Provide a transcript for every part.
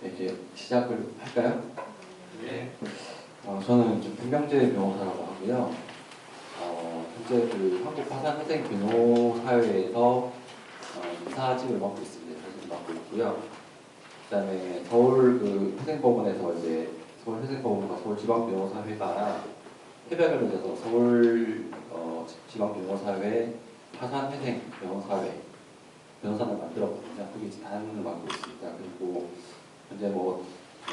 이제 시작을 할까요? 네. 저는 김병재 변호사라고 하고요. 현재 그 한국파산회생변호사회에서 이사직을 맡고 있습니다. 이사직을 맡고 있고요. 그다음에 서울 그 회생법원에서 이제 서울 회생법원과 서울지방변호사회가 협약을 맺어서 서울 지방변호사회 파산회생변호사회 변호사를 만들었거든요. 거기 이제 단을 맡고 있습니다. 그리고 현재 뭐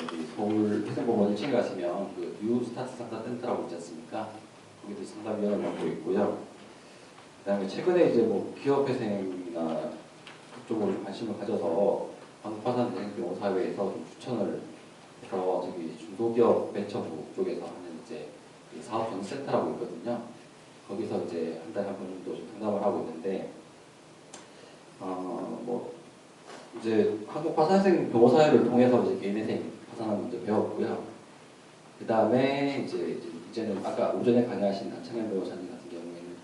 여기 서울 회생법원 1층에 가시면 그 뉴스타트 상담센터라고 있지 않습니까? 거기도 상담위원을 맡고 있고요. 그다음에 최근에 이제 뭐 기업회생이나 그쪽으로 좀 관심을 가져서 한국파산회생변호사회에서 좀 추천을 해서 저기 중소기업 벤처부 쪽에서 하는 이제 사업 전센터라고 있거든요. 거기서 이제 한 달에 한 번 정도 좀 상담을 하고 있는데 뭐 이제 한국파산회생 변호사회를 통해서 이제 개인회생 파산을 먼저 배웠고요. 그 다음에 이제는 아까 오전에 강의하신 한창현 변호사님 같은 경우에는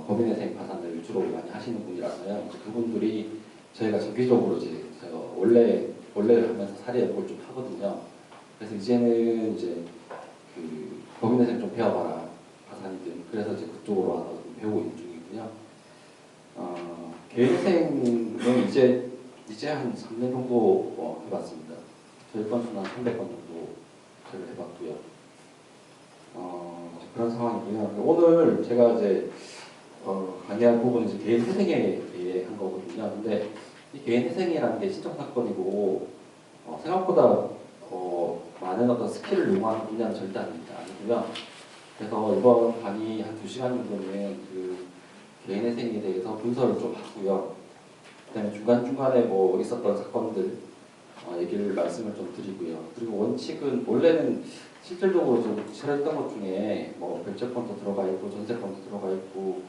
법인회생 파산을 주로 많이 하시는 분이라서요. 이제 그분들이 저희가 정기적으로 이제 원래 하면서 사례 연구를 좀 하거든요. 그래서 이제는 이제 그 법인회생 좀 배워봐라 파산이든 그래서 이제 그쪽으로 와서 좀 배우고 있는 중이고요. 개인회생은 이제 한 3년 정도 해봤습니다. 저희 건수는 한 300건 정도 저를 해봤고요. 그런 상황이고요. 오늘 제가 이제 강의할 부분은 이제 개인회생에 대해 한 거거든요. 근데 이 개인회생이라는 게 신청 사건이고 생각보다 많은 어떤 스킬을 요구하는 분야는 절대 아니고요. 그래서 이번 강의 한 2시간 정도는 그 개인회생에 대해서 분석을 좀 하고요. 그다음에 중간중간에 뭐 있었던 사건들 얘기를 말씀을 좀 드리고요. 그리고 원칙은 원래는 실질적으로 좀 처리했던 것 중에 뭐 별채권도 들어가 있고 전세권도 들어가 있고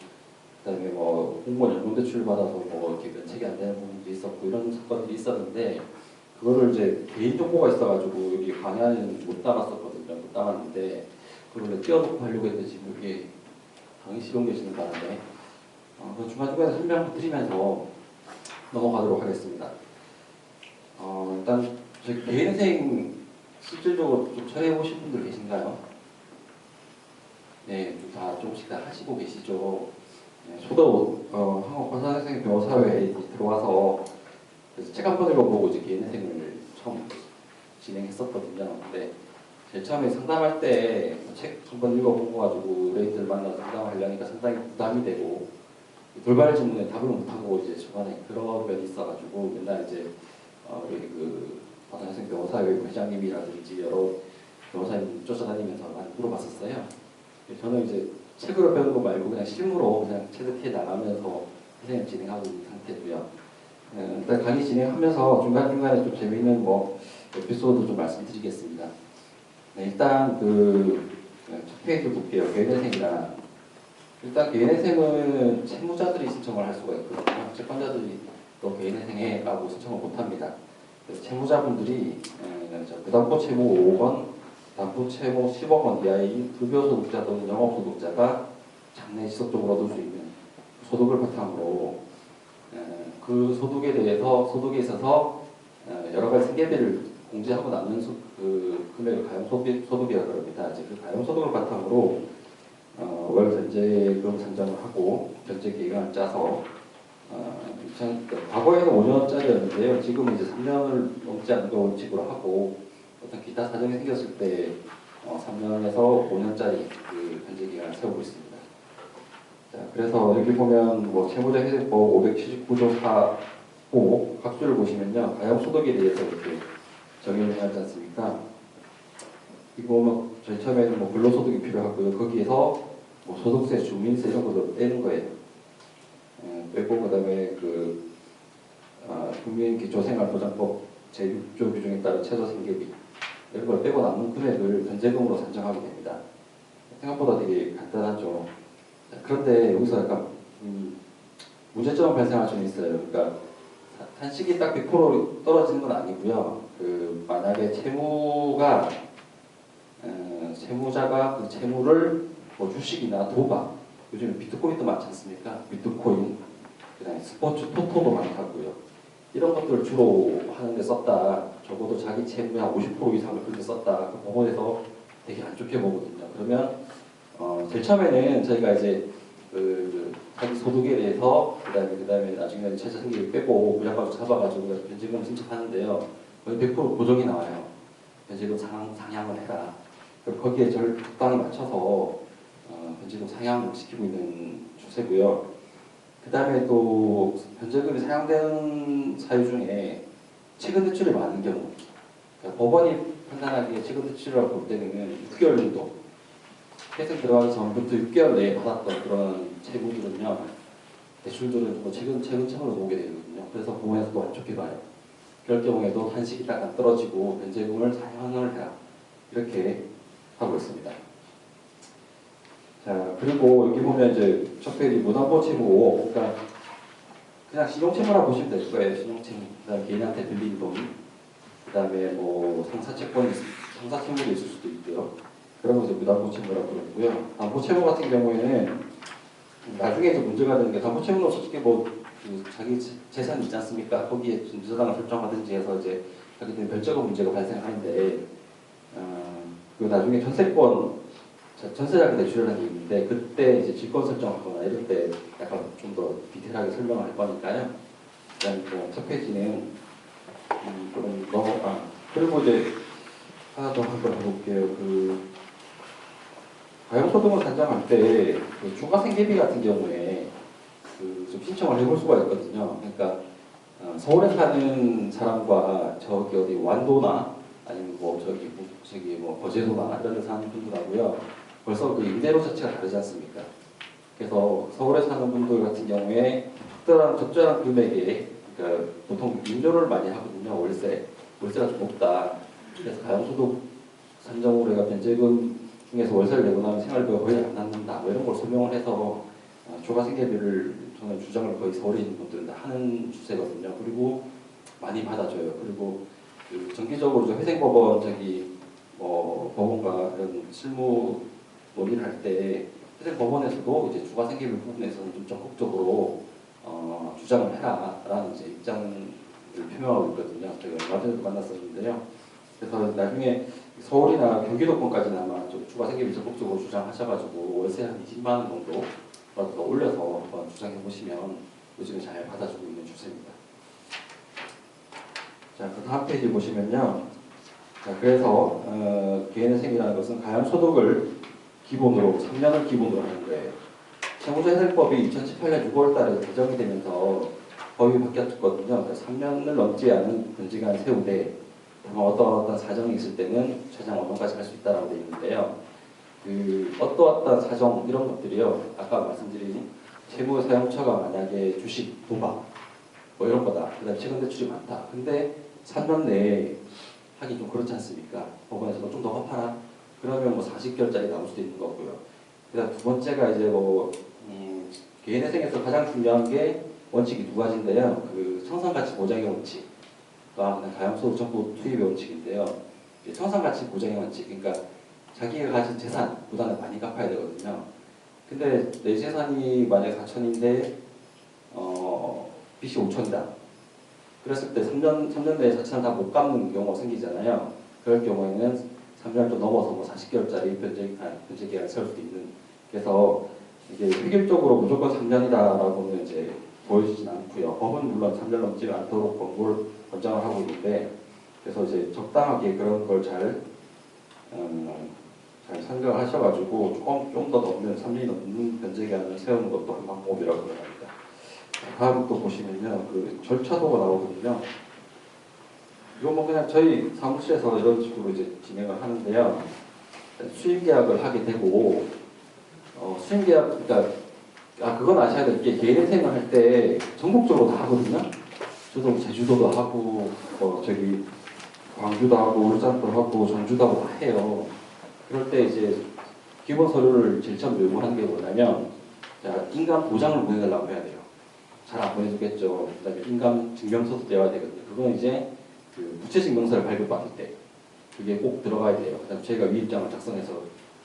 그다음에 뭐 공무원 연금대출 받아서 뭐 이렇게 면책이 안 되는 부분도 있었고 이런 사건들이 있었는데 그거를 이제 개인 정보가 있어가지고 여기 강의는 못 담았었거든요. 못 담았는데 그걸 띄워놓고 하려고 했는데 지금 이게 강의 실용 계시는 바람에 중간중간에 설명 드리면서 넘어가도록 하겠습니다. 일단 저희 개인회생 실질적으로 좀 처리해 보신 분들 계신가요? 네, 다 조금씩 다 하시고 계시죠. 네, 저도 한국파산회생 변호사회에 들어와서 그래서 책 한 번 읽어보고 이제 개인회생을 처음 진행했었거든요. 근데 제일 처음에 상담할 때 책 한 번 읽어보고 가지고 의뢰인들 만나서 상담하려니까 상당히 부담이 되고 돌발 질문에 답을 못하고 이제 중간에 그런 면이 있어가지고 맨날 이제 우리 그 파산회생 변호사회 회장님이라든지 여러 변호사님 쫓아다니면서 많이 물어봤었어요. 저는 이제 책으로 배우는 거 말고 그냥 실무로 그냥 체득해 나가면서 회생을 진행하고 있는 상태고요. 일단 강의 진행하면서 중간중간에 좀 재미있는 뭐 에피소드 좀 말씀드리겠습니다. 네, 일단 첫 페이지 볼게요. 개인회생이라 일단 개인회생은 채무자들이 신청을 할 수가 있거든요. 채권자들이 또 개인회생해라고 신청을 못합니다. 그래서 채무자분들이 부담보 채무 5억 원, 담보 채무 10억 원 이하의 급여소득자 또는 영업소득자가 장래 지속적으로 얻을 수 있는 소득을 바탕으로 그 소득에 대해서 소득에 있어서 여러 가지 생계비를 공제하고 남는 그 금액을 가용소득이라고 합니다. 이제 그 가용소득을 바탕으로 월 변제금 산정을 하고 변제 기간을 짜서 과거에는 5년짜리였는데요. 지금은 이제 3년을 넘지 않는 걸 원칙으로 하고 어떤 기타 사정이 생겼을 때 3년에서 5년짜리 그 변제 기간을 세우고 있습니다. 자, 그래서 여기 보면 뭐 채무자회생법 579조 4호 각주를 보시면요. 가용소득에 대해서 이렇게 정의를 하지 않습니까? 이거 보면 저희 처음에는 뭐 근로소득이 필요하고요. 거기에서 뭐 소득세, 주민세 이런 것도 떼는 거예요. 빼고 그다음에 국민기초생활보장법 제6조 규정에 따른 최저생계비 이런 걸 빼고 남는 금액을 변제금으로 산정하게 됩니다. 생각보다 되게 간단하죠. 그런데 여기서 약간 문제점 발생할 수는 있어요. 그러니까 한식이 딱 100% 떨어지는 건 아니고요. 만약에 채무자가 그 채무를 뭐 주식이나 도박, 요즘에 비트코인도 많지 않습니까? 비트코인, 그다음에 스포츠 토토도 많다고요. 이런 것들을 주로 하는데 썼다. 적어도 자기 채무의 한 50% 이상을 그렇게 썼다. 그 법원에서 되게 안 좋게 보거든요. 그러면 제일 처음에는 저희가 이제 그 자기 소득에 대해서 그다음에 나중에 최저 생계를 빼고 부양가족 잡아가지고 변제금을 신청하는데요. 거의 100% 고정이 나와요. 변제금 상향을 해라. 거기에 적당히 맞춰서 변제금 상향을 시키고 있는 추세고요. 그 다음에 또 변제금이 사용되는 사유 중에 최근 대출이 많은 경우, 그러니까 법원이 판단하기에 최근 대출이라고 볼 때는 6개월 정도, 회생 들어가기 전부터 6개월 내에 받았던 그런 채무들은요, 대출들은 뭐 최근 처음으로 보게 되거든요. 그래서 법원에서도 안 좋게 봐요. 그럴 경우에도 한식이 딱 안 떨어지고 변제금을 사용을 해라. 이렇게 하고 있습니다. 자, 그리고 여기 보면 이제 첫 페이지 무담보 채무, 그러니까 그냥 신용채무라 보시면 될 거예요. 신용채무. 그다음 개인한테 빌린 돈, 그다음에 뭐 상사채무도 있을 수도 있고요. 그런 거 이제 무담보 채무라고 그러고요. 담보 채무 같은 경우에는 나중에 이제 문제가 되는 게 담보 채무는 솔직히 그 자기 재산 있지 않습니까? 거기에 누수당을 설정하든지 해서 이제 자기들 별적인 문제가 발생하는데 그 나중에 전세자금 대출을 하는 게 있는데 그때 이제 질권 설정하거나 이럴 때 약간 좀 더 디테일하게 설명을 할 거니까요. 그다음에 첫 페이지는 좀 그리고 이제 하나 더 한번 해볼게요. 가용소득을 산정할 때 그 중과생계비 같은 경우에 좀 신청을 해볼 수가 있거든요. 그러니까 서울에 사는 사람과 저기 어디 완도나 아니면 저기 거제도나 이런 데 사는 분들하고요. 벌써 그 임대료 자체가 다르지 않습니까? 그래서 서울에 사는 분들 같은 경우에 적절한 금액에, 그러니까 보통 인조를 많이 하거든요. 월세가 좀 높다. 그래서 가용소득 산정으로 해가 변제금 중에서 월세를 내고 나면 생활비가 거의 안 남는다. 뭐 이런 걸 설명을 해서 초과생계비를 저는 주장을 거의 서울에 있는 분들은 다 하는 추세거든요. 그리고 많이 받아줘요. 그리고 그 정기적으로 회생법원 법원과 이런 실무 논의를 할 때 회생법원에서도 이제 초과생계비 부분에서는 좀 적극적으로 주장을 해라라는 이제 입장을 표명하고 있거든요. 제가 얼마 전에도 만났었는데요. 그래서 나중에 서울이나 경기도권까지는 아마 좀 초과생계비 적극적으로 주장하셔가지고 월세 한 20만 원 정도 더 올려서 한번 주장해 보시면 요즘에 잘 받아주고 있는 추세입니다. 자, 그 다음 페이지 보시면요. 자, 그래서 개인회생이라는 것은 가연소득을 기본으로 3년을 기본으로 하는 거예요. 세무조회생법이 2018년 6월 달에 개정이 되면서 법이 바뀌었거든요. 그러니까 3년을 넘지 않은 변제기간을 세우되 다만 어떤 사정이 있을 때는 최장 5년까지 할 수 있다라고 되어 있는데요. 어떠한 사정 이런 것들이요. 아까 말씀드린 채무 사용처가 만약에 주식, 도박 뭐 이런 거다. 그다음 최근 대출이 많다. 근데 3년 내에 하기 좀 그렇지 않습니까? 법원에서 좀 더 갚아라. 그러면 40개월짜리 나올 수도 있는 거고요. 그다음 두 번째가 이제 개인회생에서 가장 중요한 게 원칙이 두 가지인데요. 청산가치 보장의 원칙. 가용소득 정부 투입의 원칙인데요. 청산가치 보장의 원칙, 그러니까 자기가 가진 재산보다는 많이 갚아야 되거든요. 근데 내 재산이 만약에 4천인데 빚이 5천이다. 그랬을 때 3년 내에 4천을 다 못 갚는 경우가 생기잖아요. 그럴 경우에는 3년을 좀 넘어서 40개월짜리 변제기간을 세울 수도 있는. 그래서 이게 획일적으로 무조건 3년이다라고는 이제 보여지진 않고요. 법은 물론 3년 넘지 않도록 권장을 하고 있는데, 그래서 이제 적당하게 그런 걸 잘 생각을 하셔가지고 좀 더 넘는 3년이 넘는 변제기간을 세우는 것도 한 방법이라고 합니다. 다음 또 보시면요, 절차도가 나오거든요. 이건 그냥 저희 사무실에서 이런 식으로 이제 진행을 하는데요. 수임계약을 하게 되고 수임계약, 그러니까 그건 아셔야 될 게 개인회생을 할 때 전국적으로 다 하거든요. 저도 제주도도 하고 광주도 하고 울산도 하고 전주도 하고 다 해요. 그럴 때 이제 기본 서류를 제일 처음 요구하는 게 뭐냐면, 인감 보장을 보내달라고 해야 돼요. 잘 안 보내주겠죠. 그다음에 인감 증명서도 떼어야 되거든요. 그건 이제 부채 증명서를 발급받을 때 그게 꼭 들어가야 돼요. 그다음 저희가 위입장을 작성해서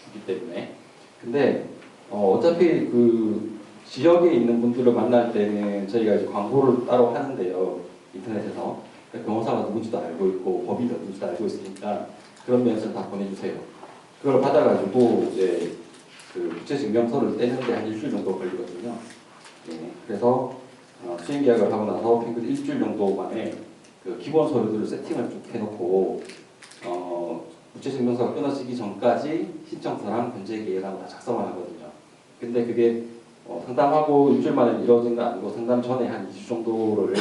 주기 때문에. 근데 어차피 지역에 있는 분들을 만날 때는 저희가 이제 광고를 따로 하는데요. 인터넷에서. 변호사가 누군지도 알고 있고 법인이 누군지도 알고 있으니까 그런 면에서 다 보내주세요. 그걸 받아가지고 이제 그 부채 증명서를 떼는데 한 일주일 정도 걸리거든요. 예, 그래서 수행 계약을 하고 나서 평균 일주일 정도 만에 그 기본 서류들을 세팅을 쭉 해놓고 부채 증명서가 끊어지기 전까지 신청서랑 변제 계획하고 다 작성을 하거든요. 근데 그게 상담하고 일주일 만에 이루어진 건 아니고 상담 전에 한 2주 정도를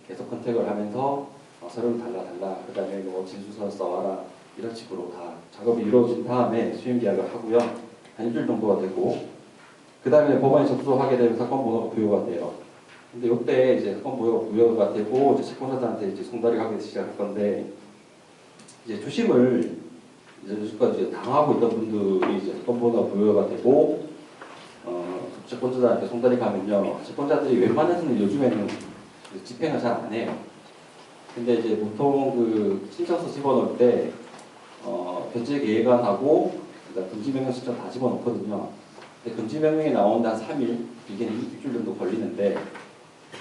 계속 컨택을 하면서 서류를 달라 그 다음에 뭐 진술서 써와라 이런 식으로 다 작업이 이루어진 다음에 수행 계약을 하고요. 한 일주일 정도가 되고 그 다음에 법원에 접수하게 되면 사건 번호가 부여가 돼요. 근데 이때 이제 사건 번호가 부여가 되고 이제 채권자들한테 이제 송달이 가기 시작할 건데 이제 주심을 이제 여기까지 당하고 있던 분들이 이제 사건 번호가 부여가 되고 채권자들한테 송달이 가면요, 채권자들이 웬만해서는 요즘에는 집행을 잘 안 해요. 근데 이제 보통 그 신청서 집어넣을 때 변제 계획안하고 그러니까 금지명령 신청 다 집어넣거든요. 근데 금지명령이 나오는데 한 3일, 이게는 일주일 정도 걸리는데,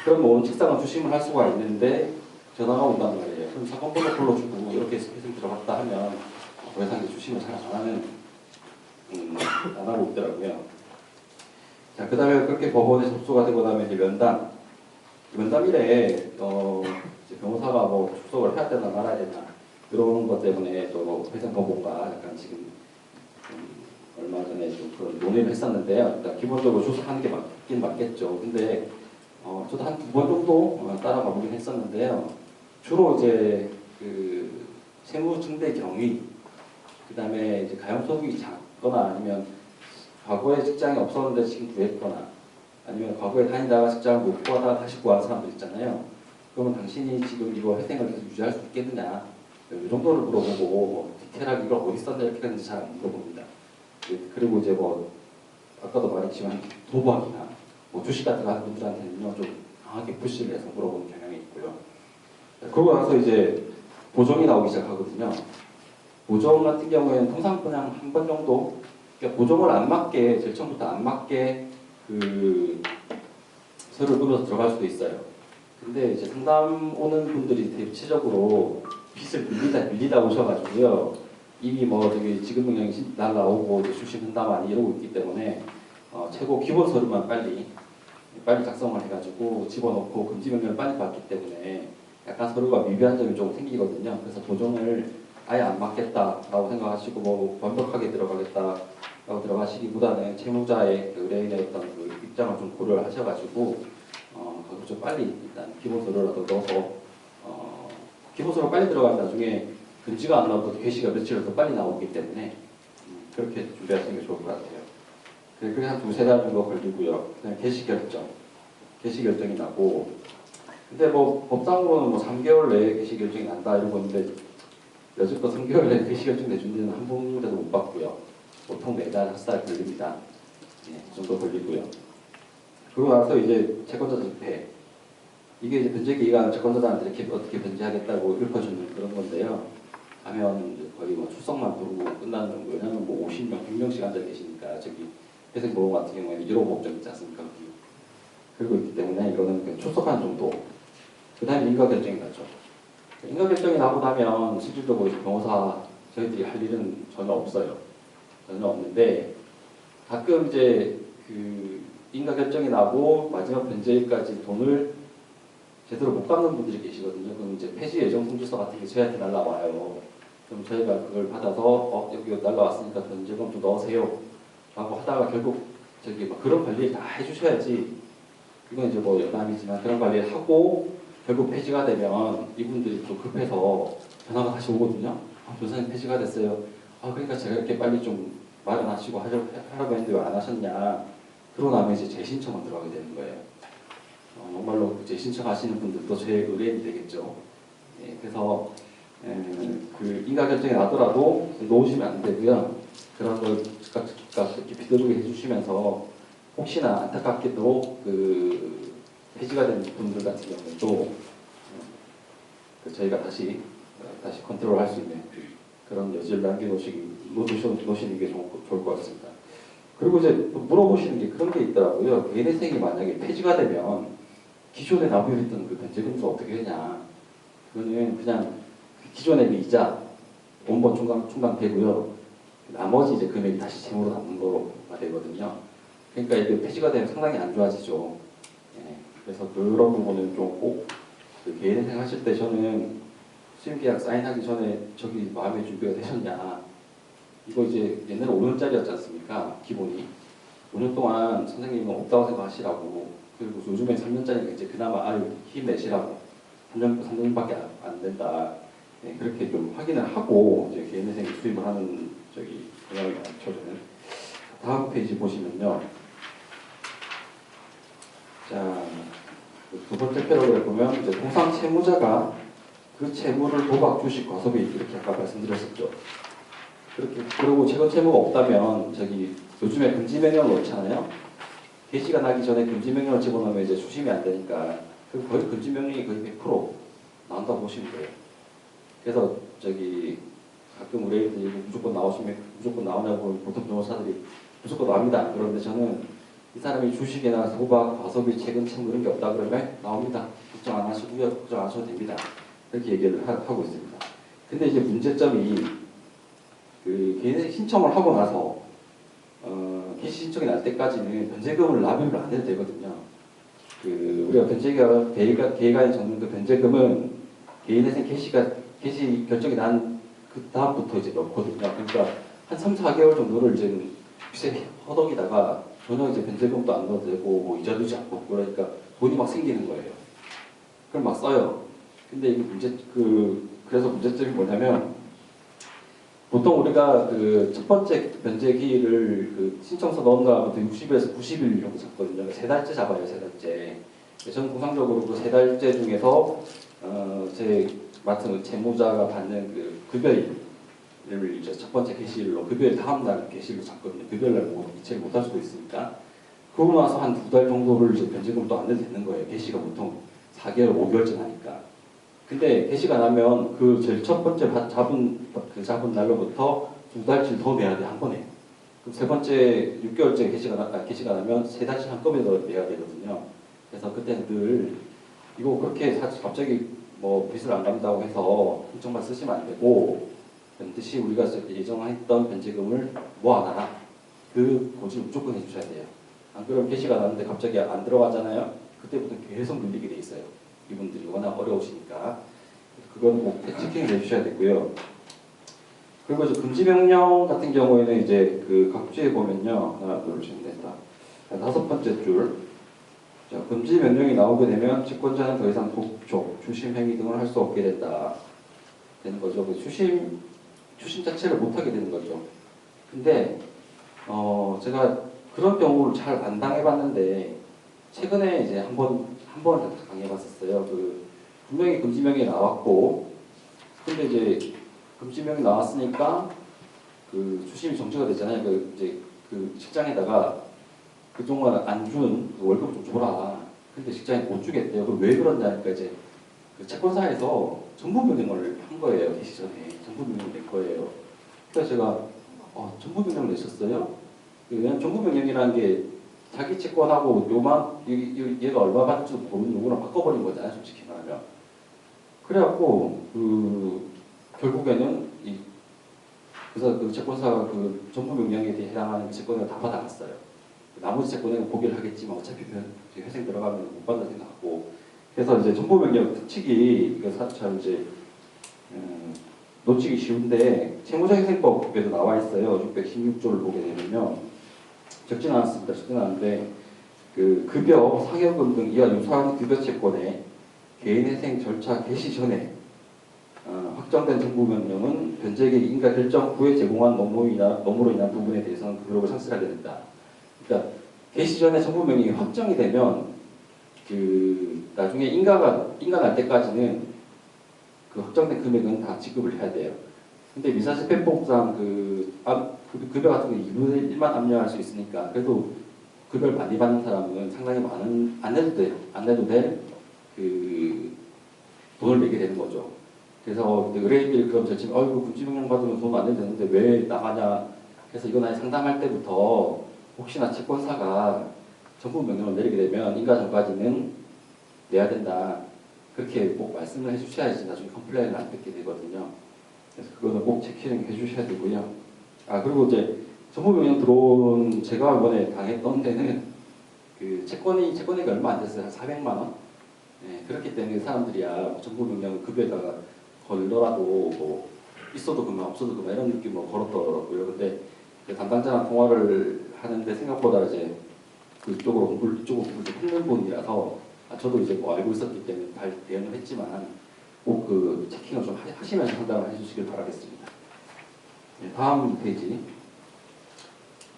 그럼 뭐 원칙상은 주심을 할 수가 있는데 전화가 온단 말이에요. 그럼 사건 번호 불러주고 이렇게 해서 들어갔다 하면 더 이상 주심을 잘 안 하고 있더라고요. 자, 그 다음에 그렇게 법원에 접수가 되고 나면 이제 면담일에 이제 변호사가 뭐 출석을 해야 되나 말아야 되나 그런 것 때문에 또 회생법원과 약간 지금 얼마 전에 좀 그런 논의를 했었는데요. 일단 기본적으로 출석하는 게 맞긴 맞겠죠. 근데 저도 한 2번 정도 따라가 보긴 했었는데요. 주로 이제 그 세무 증대 경위, 그 다음에 이제 가용소득이 작거나 아니면 과거에 직장이 없었는데 지금 구했거나 아니면 과거에 다니다가 직장을 못 구하다가 다시 구한 사람들 있잖아요. 그러면 당신이 지금 이거 회생을 계속 유지할 수 있겠느냐, 이 정도를 물어보고 뭐 디테일하게 이걸 어디 썼냐 이렇게 하는지 잘 안 물어봅니다. 그리고 이제 뭐 아까도 말했지만 도박이나 뭐 주식 같은 거 하는 분들한테는요 좀 강하게 푸시를 해서 물어보는 경향이 있고요. 그러고 나서 이제 보정이 나오기 시작하거든요. 보정 같은 경우에는 통상 그냥 한 번 정도, 그러니까 보정을 안 맞게, 제일 처음부터 안 맞게 그 서류를 꾸며서 들어갈 수도 있어요. 근데 이제 상담 오는 분들이 대체적으로 빚을 밀리다 오셔가지고요. 이미 뭐 저기 지급 명령이 날라오고 수신 상담안이 이러고 있기 때문에 최고 기본 서류만 빨리 작성을 해가지고 집어넣고 금지 명령을 빨리 받기 때문에 약간 서류가 미비한 점이 좀 생기거든요. 그래서 보정을 아예 안 맞겠다라고 생각하시고 뭐 완벽하게 들어가겠다라고 들어가시기보다는 채무자의 그 의뢰인의 어떤 그 입장을 좀 고려를 하셔가지고 거기서 좀 빨리 일단 기본 서류라도 넣어서 기본 서류 빨리 들어가면 나중에 금지가 안 나오고 게시가 며칠 더 빨리 나오기 때문에 그렇게 준비하시는 게 좋을 것 같아요. 그게 한 2-3달 정도 걸리고요. 그다음에 게시 결정이 나고, 근데 뭐 법상으로는 뭐 3개월 내에 게시 결정이 난다 이러고 있는데 여지껏 3개월 내에 게시 결정 내준 데는 한 번도 못 봤고요. 보통 4달, 5달 걸립니다. 그 정도 걸리고요. 그러고 나서 이제 채권자 집회, 이게 이제 변제 기간 채권자들한테 이렇게 어떻게 변제하겠다고 읊어주는 그런 건데요. 가면 이제 거의 뭐 출석만 부르고 끝나는 정도. 왜냐면 뭐 50명, 100명씩 앉아 계시니까 저기 회생보험 같은 경우에는 1호 목적 있지 않습니까? 그리고 있기 때문에 이거는 그냥 출석하는 정도. 그 다음에 인가결정이 나죠. 인가결정이 나고 나면 실질적으로 변호사 저희들이 할 일은 전혀 없어요. 전혀 없는데 가끔 이제 그 인가결정이 나고 마지막 변제일까지 돈을 제대로 못 갚는 분들이 계시거든요. 그럼 이제 폐지 예정 통지서 같은 게 저희한테 날라와요. 그럼 저희가 그걸 받아서 여기 날라왔으니까 변제금 좀 넣으세요 라고 하다가 결국 저기 막 그런 관리를 다 해주셔야지, 이건 이제 뭐 여담이지만 그런 관리를 하고 결국 폐지가 되면 이분들이 좀 급해서 전화가 다시 오거든요. 변호사님 폐지가 됐어요. 그러니까 제가 이렇게 빨리 좀 마련하시고 하라고 했는데 왜 안 하셨냐. 그러고 나면 이제 재신청만 들어가게 되는 거예요. 정말로 재신청하시는 분들도 제 의뢰인이 되겠죠. 예, 그래서 그 인가결정이 나더라도 놓으시면 안 되고요. 그런 걸 즉각 이렇게 비대두게 해주시면서 혹시나 안타깝게도 그 폐지가 된 분들 같은 경우도 저희가 다시 컨트롤할 수 있는 그런 여지를 놓으시는 게 좋을 것 같습니다. 그리고 이제 물어보시는 게 그런 게 있더라고요. 개인회생이 만약에 폐지가 되면 기존에 납입했던 그 변제금도 어떻게 되냐? 그거는 그냥 기존의 그 이자 원본 충당되고요. 나머지 이제 금액이 다시 채무로 남는 거가 되거든요. 그러니까 이게 폐지가 되면 상당히 안 좋아지죠. 예, 그래서 그런 부분은 좀 꼭 그 개인회생 하실 때 저는 수임계약 사인하기 전에 저기 마음의 준비가 되셨냐? 이거 이제 옛날에 5년짜리였지 않습니까? 기본이 5년 동안 선생님은 없다고 생각하시라고, 그리고 요즘에 3년짜리니까 이제 그나마 아유 힘내시라고, 3년밖에 안 된다. 네, 그렇게 좀 확인을 하고 이제 개인회생 수입을 하는 저기 경향이 많죠. 저는 다음 페이지 보시면요. 자, 두 번째 패러그래프 보면 이제 통상 채무자가 그 채무를 도박, 주식, 과소비 이렇게 아까 말씀드렸었죠. 그렇게 그리고 최근 채무가 없다면 저기 요즘에 금지 명령을 넣잖아요. 개시가 나기 전에 금지 명령을 집어넣으면 이제 수심이 안 되니까 그 거의 금지 명령이 거의 100% 나온다고 보시면 돼요. 그래서 저기 가끔 우리 애들이 무조건 나오시면 무조건 나오냐고 보통 변호사들이 무조건 나옵니다. 그런데 저는 이 사람이 주식이나 도박, 과소비, 채권 채무 이런 게 없다 그러면 나옵니다. 걱정 안 하시고요. 걱정 안 하셔도 됩니다. 이렇게 얘기를 하고 있습니다. 근데 이제 문제점이 그 개인회생 신청을 하고 나서 개시 신청이 날 때까지는 변제금을 납입을 안 해도 되거든요. 그 우리가 계획안에 적는 그 변제금은 개인회생 개시 결정이 난 그 다음부터 이제 넣거든요. 그러니까 한 3, 4개월 정도를 이제 빚에 허덕이다가 전혀 이제 변제금도 안 넣어도 되고 뭐 이자도 주지 않고 그러니까 돈이 막 생기는 거예요. 그럼 막 써요. 근데 이게 그래서 문제점이 뭐냐면 보통 우리가 그 첫 번째 변제 기일을 그 신청서 넣은 다음부터 60에서 90일 정도 잡거든요. 그러니까 세 달째 잡아요, 세 달째. 저는 통상적으로 그 세 달째 중에서 제 맡은 채무자가 받는 그 급여일을 이제 첫 번째 게시일로 급여일 다음 날 게시일로 잡거든요. 급여일 날 이체를 못할 수도 있으니까. 그러고 나서 한 두 달 정도를 이제 변제금 또 안 내도 되는 거예요. 게시가 보통 4개월, 5개월째 나니까. 근데 게시가 나면 그 제일 첫 번째 잡은 날로부터 두 달치 더 내야 돼, 한 번에. 그럼 세 번째 6개월째 게시가 나면 세 달치 한꺼번에 더 내야 되거든요. 그래서 그때는 늘 이거 그렇게 갑자기 뭐 빚을 안 갚는다고 해서 신청만 쓰시면 안 되고 반드시 우리가 예정했던 변제금을 모아놔라. 그 고지를 무조건 해주셔야 돼요. 안 그러면 게시가 나는데 갑자기 안 들어가잖아요. 그때부터 계속 밀리게 돼 있어요. 이분들이 워낙 어려우시니까 그건 꼭 체킹을 해주셔야 되고요. 그리고 이제 금지 명령 같은 경우에는 이제 그 각주에 보면요, 하나, 둘, 셋, 넷, 다섯 번째 줄, 자, 금지 명령이 나오게 되면 채권자는 더 이상 독촉, 추심 행위 등을 할 수 없게 되는 거죠. 그 추심 자체를 못 하게 되는 거죠. 근데 제가 그런 경우를 잘 안 당해봤는데 최근에 이제 한 번 당해봤었어요. 그 분명히 금지명이 나왔고, 근데 이제 금지명이 나왔으니까 그 추심이 정지가 됐잖아요. 그 이제 그 직장에다가 그동안 안 준 월급 좀 줘라. 근데 직장이 못 주겠대요. 그럼 왜 그러냐니까 이제 그 채권사에서 정부명령을 한 거예요. 개시 전에 정부명령을 낸 거예요. 그래서 제가 정부명령을 내셨어요? 왜냐면 정부명령이라는 게 자기 채권하고 얘가 얼마 받을지도 모르는 요거랑 바꿔버린 거잖아요, 솔직히 말하면. 그래갖고 결국에는 그래서 그 채권사가 그 정부명령에 대해 해당하는 채권을 다 받아갔어요. 나머지 채권은 포기를 하겠지만 어차피 회생 들어가면 못 받는다 생각하고. 그래서 이제 정부명령 특칙이 이거 참 이제 놓치기 쉬운데 채무자회생법에도 나와 있어요. 616조를 보게 되면요. 적진 않았습니다. 적진 않은데 그 급여, 상여금 등 이와 유사한 급여 채권에 개인회생 절차 개시 전에 확정된 정부명령은 변제계획 인가 결정 후에 제공한 업무로 인한 부분에 대해서는 급여를 상실하게 된다. 그러니까 개시 전에 정부명령이 확정이 되면 그 나중에 인가 날 때까지는 그 확정된 금액은 다 지급을 해야 돼요. 근데 민사집행법상 급여 같은 거 2분의 1만 압류할 수 있으니까 그래도 급여를 많이 받는 사람은 상당히 안 내도 될 그 돈을 내게 되는 거죠. 그래서 의뢰인들이 그럼 절치면 이거 금지명령 받으면 돈 안 내도 되는데 왜 나가냐. 그래서 이건 아예 상담할 때부터 혹시나 채권사가 정부명령을 내리게 되면 인가 전까지는 내야 된다. 그렇게 꼭 말씀을 해주셔야지 나중에 컴플레인을 안 듣게 되거든요. 그래서 그거는 꼭 체크링 해주셔야 되고요. 아 그리고 이제 정보명령 들어온 제가 이번에 당했던 데는 그 채권이 얼마 안 됐어요. 한 400만 원. 네, 그렇기 때문에 사람들이야 정보명령 급여에다가 걸더라도 뭐 있어도 그만 없어도 그만 이런 느낌으로 걸었더라고요. 근데 그 담당자랑 통화를 하는데 생각보다 이제 그쪽으로 공부를 좀 했는 분이라서 저도 이제 뭐 알고 있었기 때문에 잘 대응을 했지만 꼭 그 체킹을 좀 하시면서 상담을 해주시길 바라겠습니다. 네, 다음 페이지.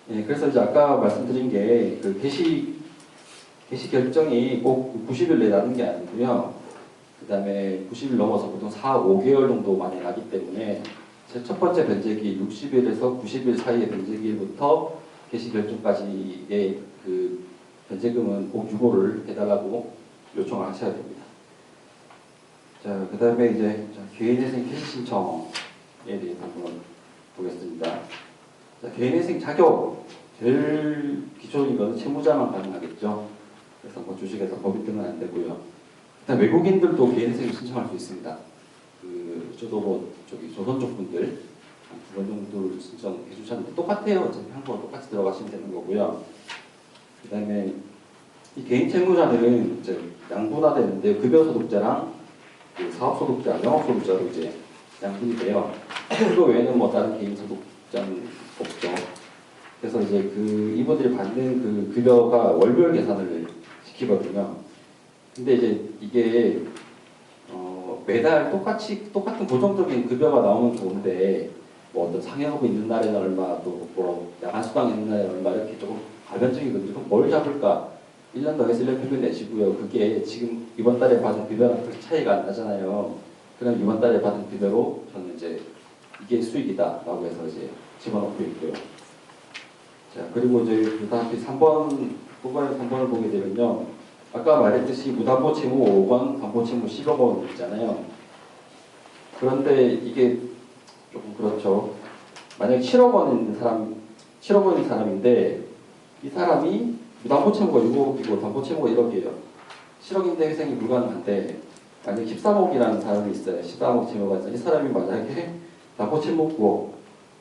네, 그래서 이제 아까 말씀드린 게 그 개시 결정이 꼭 90일 내에 나는 게 아니고요. 그 다음에 90일 넘어서 보통 4, 5개월 정도 만에 나기 때문에 첫 번째 변제기 60일에서 90일 사이의 변제기일부터 개시 결정까지의 그 변제금은 꼭 유보를 해달라고 요청을 하셔야 됩니다. 자, 그 다음에 이제 개인회생 개시 신청에 대해서 한번 보겠습니다. 자, 개인회생 자격 제일 기초인 것은 채무자만 가능하겠죠. 그래서 뭐 주식에서 법인 등은 안 되고요. 일단 외국인들도 개인회생을 신청할 수 있습니다. 저도 뭐 조선 쪽 분들 두 번 정도 신청해 주셨는데 똑같아요. 어차피 한국어 똑같이 들어가시면 되는 거고요. 그다음에 이 개인 채무자는 이제 양분화되는데 급여 소득자랑 그 사업 소득자, 영업 소득자로 이제 양분이 돼요. 그거 외에는 뭐 다른 개인 소득자는 없죠. 그래서 이제 그 이분들이 받는 그 급여가 월별 계산을 시키거든요. 근데 이제 이게 매달 똑같은 고정적인 급여가 나오면 좋은데 뭐 어떤 상여금 있는 날에는 얼마 또 뭐 야간 수당 있는 날에는 얼마 이렇게 조금 가변적이거든요. 그럼 뭘 잡을까? 1년 더해서 1년 평균 내시고요. 그게 지금 이번 달에 받은 급여랑 그렇게 차이가 안 나잖아요. 그럼 이번 달에 받은 급여로 저는 이제 이게 수익이다라고 해서 이제 집어넣고 있고요. 자, 그리고 이제 그 다음에 3번, 후반에 3번을 보게 되면요. 아까 말했듯이 무담보 채무 5억 원, 담보 채무 10억 원 있잖아요. 그런데 이게 조금 그렇죠. 만약에 7억 원 있는 사람인데 이 사람이 무담보 채무가 6억이고 담보 채무가 1억이에요. 7억인데 회생이 불가능한데 만약에 13억이라는 사람이 있어요. 13억 채무가 있어요. 이 사람이 만약에 담보 채무 9억,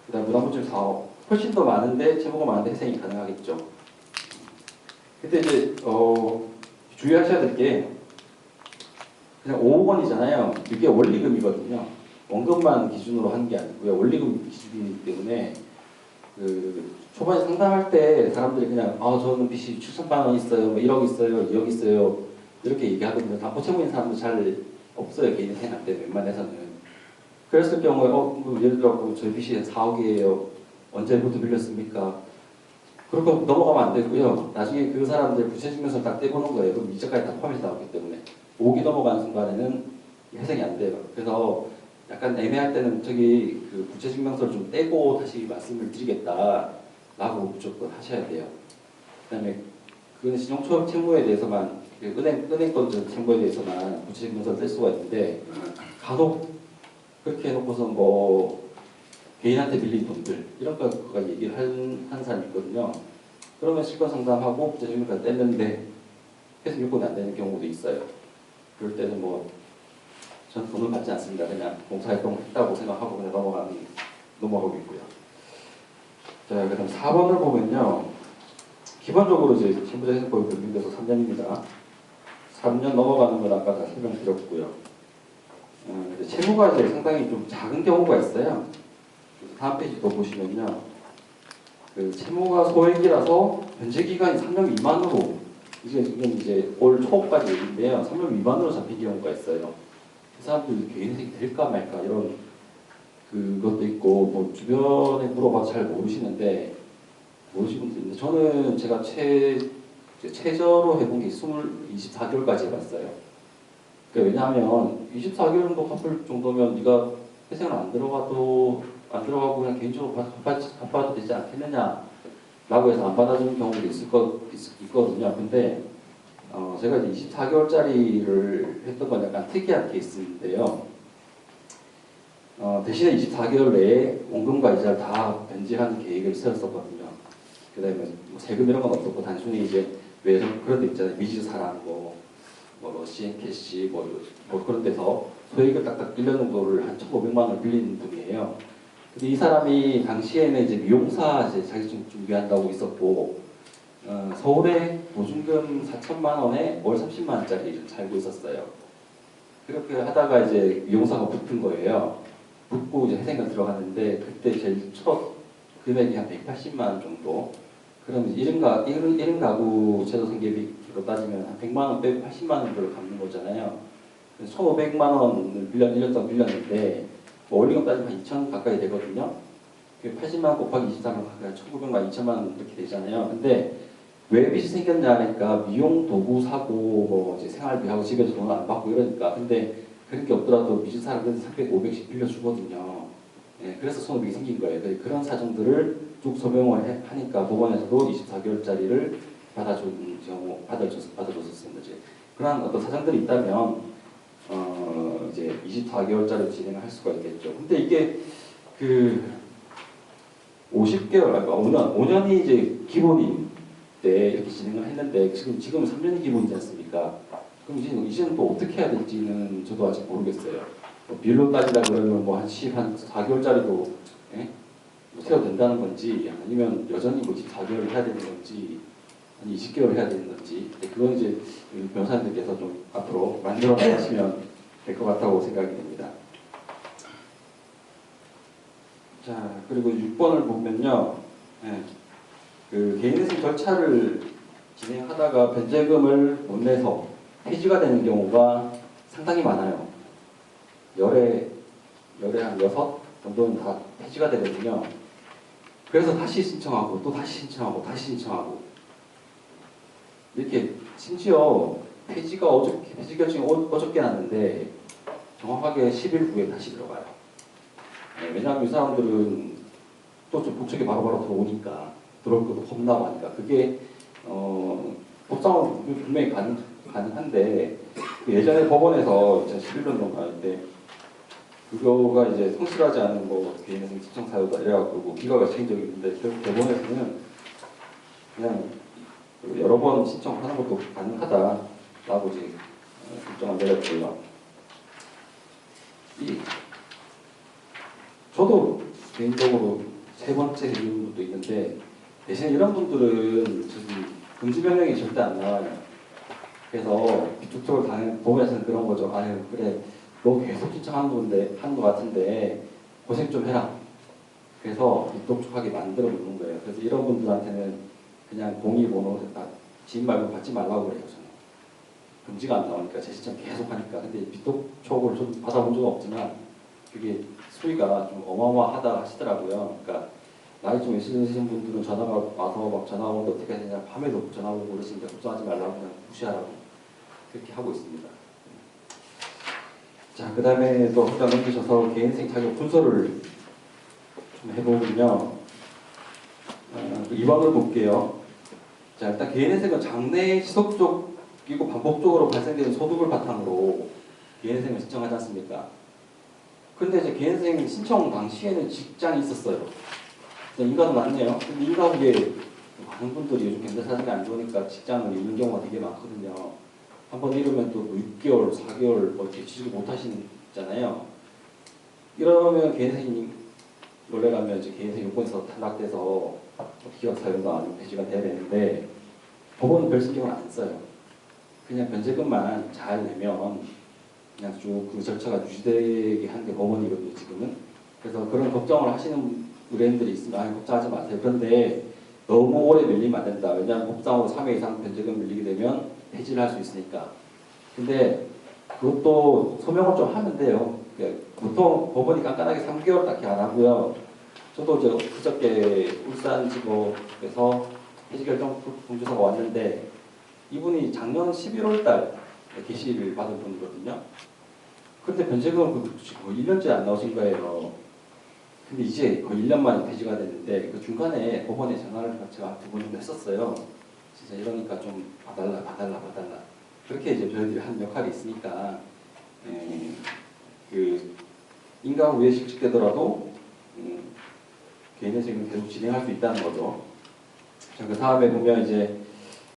그 다음 무담보 채무 4억, 훨씬 더 많은데 채무가 많은데 회생이 가능하겠죠. 근데 이제 주의하셔야 될 게 그냥 5억 원이잖아요. 이게 원리금이거든요. 원금만 기준으로 한 게 아니고요. 원리금 기준이기 때문에 그 초반에 상담할 때 사람들이 그냥 저는 빚이 7천만 원 있어요, 뭐 1억 있어요, 2억 있어요 이렇게 얘기하거든요. 담보 채무 있는 사람도 잘 없어요. 개인 생활 때 웬만해서는. 그랬을 경우에 뭐 예를 들어 저희 빚이 4억이에요. 언제부터 빌렸습니까? 그렇게 넘어가면 안 되고요. 나중에 그 사람들 부채증명서를 딱 떼보는 거예요. 그럼 이자까지 다 포함해서 나오기 때문에 5억이 넘어가는 순간에는 회생이 안 돼요. 그래서 약간 애매할 때는 저기 그 부채증명서를 좀 떼고 다시 말씀을 드리겠다라고 무조건 하셔야 돼요. 그다음에 그건 신용초업 채무에 대해서만 은행권 채무에 대해서만 부채증명서를 뗄 수가 있는데 간혹 그렇게 해놓고서 뭐 개인한테 빌린 돈들 이런 거가 얘기를 한 사람이 있거든요. 그러면 실권 상담하고 부채증명서를 뗐는데 회생 요건이 안 되는 경우도 있어요. 그럴 때는 뭐 전 돈을 받지 않습니다. 그냥 봉사활동 했다고 생각하고 그냥 넘어가고 있고요. 자, 그다음 4번을 보면요. 기본적으로 이제 채무자 회생법이 적용돼서 3년입니다. 3년 넘어가는 건 아까 다 설명드렸고요. 채무가 이제 상당히 좀 작은 경우가 있어요. 다음 페이지 또 보시면요. 그 채무가 소액이라서 변제 기간이 3년 미만으로 이게 이제 올 초까지 얘기인데요. 3년 미만으로 잡힌 경우가 있어요. 그 사람들 개인생이 될까 말까 이런 그것도 있고 뭐 주변에 물어봐서 잘 모르시는데 모르시는 분도 있는데 저는 제가 최저로 해본 게 24개월까지 해봤어요. 그러니까 왜냐하면 24개월 정도 갚을 정도면 네가 회생을 안 들어가고 그냥 개인적으로 갚아도 되지 않겠느냐 라고 해서 안 받아주는 경우도 있거든요. 근데 제가 이제 24개월짜리를 했던 건 약간 특이한 케이스인데요. 대신에 24개월 내에 원금과 이자를 다 변제하는 계획을 세웠었거든요. 그 다음에 뭐 세금 이런 건 없었고 단순히 이제 왜 그런 데 있잖아요. 미지사라는 거 뭐 러시앤 캐시 뭐 그런 데서 소액을 딱딱 1년 정도를 한 1,500만 원을 빌린 분이에요. 근데 이 사람이 당시에는 이제 미용사 이제 자격증 준비한다고 있었고 서울에 보증금 4천만 원에 월 30만 원짜리 살고 있었어요. 그렇게 하다가 이제 미용사가 붙은 거예요. 붙고 이제 회생을 들어갔는데 그때 제일 첫 금액이 한 180만 원 정도. 그럼 이제 1인 가구 제도 생계비로 따지면 한 100만 원 빼고 80만 원 정도를 갚는 거잖아요. 그래서 1,500만 원을 1년 동안 빌렸는데 뭐 원리금 따지면 한 2천 가까이 되거든요. 80만 원 곱하기 23만 가까이 1,900만 2천만 원 이렇게 되잖아요. 근데 왜 빚이 생겼냐 하니까 미용 도구 사고 뭐 이제 생활비하고 집에서 돈 안 받고 이러니까. 근데 그런 게 없더라도 미준 사람들한테 300, 500씩 빌려주거든요. 예, 그래서 손해비가 생긴 거예요. 그런 사정들을 쭉 소명을 하니까 법원에서도 24개월짜리를 받아줬었습니다. 이제 그런 어떤 사정들이 있다면 이제 24개월짜리 진행을 할 수가 있겠죠. 근데 이게 그 50개월, 아까 5년이 이제 기본인데 이렇게 진행을 했는데 지금 3년이 기본이지 않습니까? 그럼 이제는 또 어떻게 해야 될지는 저도 아직 모르겠어요. 뭐 비율로 따지라 그러면 뭐 한 4개월짜리도 예? 뭐 세워도 된다는 건지 아니면 여전히 뭐 24개월을 해야 되는 건지 아니 20개월 해야 되는 건지 그건 이제 변호사님들께서 좀 앞으로 만들어 나가시면 될 것 같다고 생각이 됩니다. 자, 그리고 6번을 보면요. 예, 그 개인회생 절차를 진행하다가 변제금을 못 내서 폐지가 되는 경우가 상당히 많아요. 열에 한 6 정도는 다 폐지가 되거든요. 그래서 다시 신청하고 또 다시 신청하고 다시 신청하고 이렇게 심지어 폐지 결정이 어저께 났는데 정확하게 10일 후에 다시 들어가요. 네, 왜냐하면 이 사람들은 또 좀 국책이 바로바로 들어오니까 들어올 것도 겁나고 하니까 그게 법상은 분명히 가능한데 그 예전에 법원에서 2011년 정도 할 때 그거가 이제 성실하지 않은 뭐 개인회생 신청 사유다 이래갖고 기각을 시킨 적이 있는데 결국 법원에서는 그냥 여러 번 신청하는 것도 가능하다라고 이제 결정을 내렸고요. 저도 개인적으로 3번째 해준 분도 있는데 대신 이런 분들은 금지 명령이 절대 안 나와요. 그래서 비투톡을 보면서는 그런 거죠. 아유 그래 너 계속 신청하는 것 같은데 고생 좀 해라. 그래서 비투톡하게 만들어 놓는 거예요. 그래서 이런 분들한테는 그냥 공의번호 지인 말고 받지 말라고 그래요. 저는. 금지가 안 나오니까 제 신청 계속 하니까. 근데 비톡촉을 좀 받아본 적은 없지만 그게 수위가 좀 어마어마하다 하시더라고요. 그러니까 나이 좀 있으신 분들은 전화가 와서 막 전화 오는데 어떻게 해야 되냐, 밤에도 전화 오고 그러시는데 걱정하지 말라고 그냥 무시하라고 그렇게 하고 있습니다. 자, 그 다음에 또 한장 넘기셔서 개인생 자격 분석을 좀 해보면요. 2번을 볼게요. 자, 일단 개인회생은 장래 지속적이고 반복적으로 발생되는 소득을 바탕으로 개인회생을 신청하지 않습니까? 근데 이제 개인회생 신청 당시에는 직장이 있었어요. 인가도 많네요. 근데 인가후에 많은 분들이 요즘 경제 사정이 안 좋으니까 직장을 잃는 경우가 되게 많거든요. 한번 잃으면 또 6개월, 4개월 뭐 이렇게 취직을 못 하시잖아요. 이러면 개인회생이 원래 가면 이제 개인회생 요건에서 탈락돼서 기업 사유가 아니고 폐지가 돼야 되는데 법원은 별 신경을 안 써요. 그냥 변제금만 잘 내면 그냥 쭉 그 절차가 유지되게 하는 게 법원이거든요, 지금은. 그래서 그런 걱정을 하시는 의뢰인들이 있으면 아니, 걱정하지 마세요. 그런데 너무 오래 밀리면 안 된다. 왜냐하면 법상으로 3회 이상 변제금 밀리게 되면 폐지를 할 수 있으니까. 근데 그것도 소명을 좀 하면 돼요. 보통 법원이 깐깐하게 3개월 딱히 안 하고요. 저도 이제 그저께 울산지법에서 폐지 결정 공지서가 왔는데 이분이 작년 11월 달 게시를 받은 분이거든요. 근데 변제금은 거의 1년째 안 나오신 거예요. 근데 이제 거의 1년 만에 폐지가 됐는데 그 중간에 법원에 전화를 제가 2번 정도 했었어요. 진짜 이러니까 좀 봐달라. 그렇게 이제 저희들이 한 역할이 있으니까 그 인가 후에 실직되더라도 개인회생을 계속 진행할 수 있다는 거죠. 자, 그 다음에 보면 이제